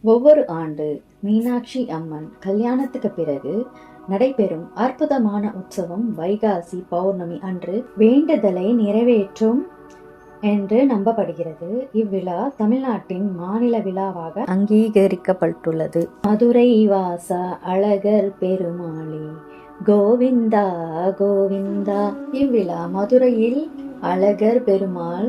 ஒவ்வொரு ஆண்டு மீனாட்சி அம்மன் கல்யாணத்துக்கு பிறகு நடைபெறும் அற்புதமான உற்சவம் வைகாசி பௌர்ணமி அன்று வேண்டுதலை நிறைவேற்றும் என்று நம்பப்படுகிறது. இவ்விழா தமிழ்நாட்டின் மாநில விழாவாக அங்கீகரிக்கப்பட்டுள்ளது. மதுரை வாச அழகர் பெருமாளே கோவிந்தா கோவிந்தா. இவ்விழா மதுரையில் அழகர் பெருமாள்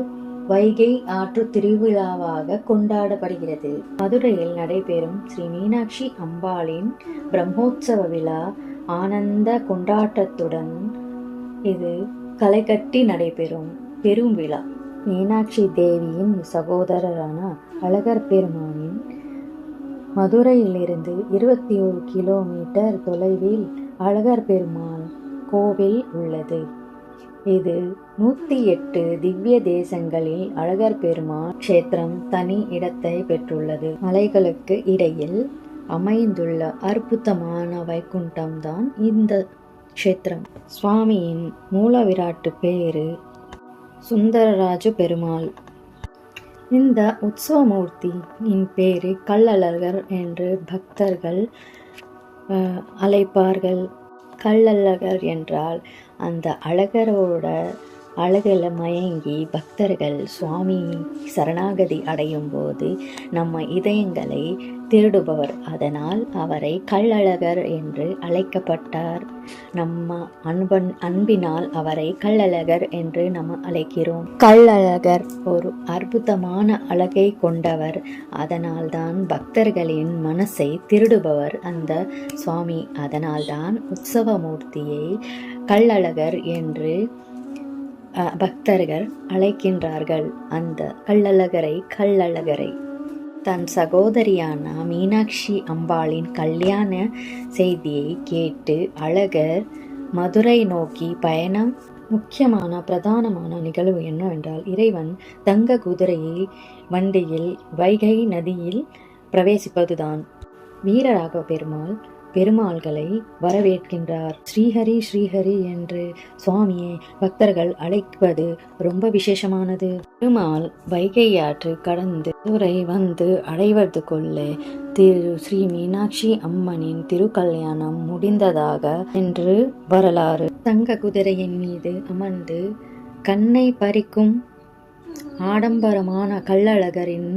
வைகை ஆற்று திருவிழாவாக கொண்டாடப்படுகிறது. மதுரையில் நடைபெறும் ஸ்ரீ மீனாட்சி அம்பாளின் பிரம்மோற்சவ விழா ஆனந்த கொண்டாட்டத்துடன் இது களைகட்டி நடைபெறும் பெரும் விழா. மீனாட்சி தேவியின் சகோதரரான அழகர் பெருமானின் மதுரையிலிருந்து 21 கிலோமீட்டர் தொலைவில் அழகர் பெருமாள் கோவில் உள்ளது. இது 108 திவ்ய தேசங்களில் அழகர் பெருமாள் கஷேத்திரம் தனி இடத்தை பெற்றுள்ளது. மலைகளுக்கு இடையில் அமைந்துள்ள அற்புதமான வைகுண்டம் தான் இந்த கஷேத்திரம். சுவாமியின் மூல விராட்டு பேரு சுந்தரராஜ பெருமாள். இந்த உற்சவமூர்த்தியின் பேரு கள்ளழகர் என்று பக்தர்கள் அழைப்பார்கள். கள்ளழகர் என்றால் அந்த அழகரோட அழகில் மயங்கி பக்தர்கள் சுவாமி சரணாகதி அடையும் போது நம்ம இதயங்களை திருடுபவர். அதனால் அவரை கள்ளழகர் என்று அழைக்கப்பட்டார். நம்ம அன்பினால் அவரை கள்ளழகர் என்று நம்ம அழைக்கிறோம். கள்ளழகர் ஒரு அற்புதமான அழகை கொண்டவர். அதனால்தான் பக்தர்களின் மனசை திருடுபவர் அந்த சுவாமி. அதனால்தான் உற்சவமூர்த்தியை கள்ளழகர் என்று பக்தர்கள் அழைக்கின்றார்கள். அந்த கள்ளழகரை தன் சகோதரியான மீனாட்சி அம்பாளின் கல்யாண செய்தியை கேட்டு அழகர் மதுரை நோக்கி பயணம். முக்கியமான பிரதானமான நிகழ்வு என்னவென்றால், இறைவன் தங்க குதிரையை வண்டியில் வைகை நதியில் பிரவேசிப்பதுதான். வீரராக பெருமாள்களை வரவேற்கின்றார். ஸ்ரீஹரி ஸ்ரீஹரி என்று சுவாமியை பக்தர்கள் அழைப்பது ரொம்ப விசேஷமானது. பெருமாள் வைகையாற்று கடந்து மதுரை வந்து அடைவதற்குள்ள ஸ்ரீ மீனாட்சி அம்மனின் திருக்கல்யாணம் முடிந்ததாக என்று வரலாறு. தங்க குதிரையின் மீது அமர்ந்து கண்ணை பறிக்கும் ஆடம்பரமான கள்ளழகரின்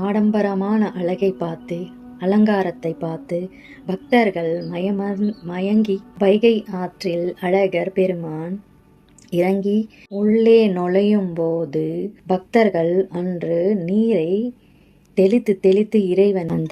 ஆடம்பரமான அழகை பார்த்து அலங்காரத்தை பார்த்து பக்தர்கள் மயங்கி வைகை ஆற்றில் அழகர் பெருமான் இறங்கி உள்ளே நுழையும் போது பக்தர்கள் அன்று நீரை தெளித்து இறைவன் அந்த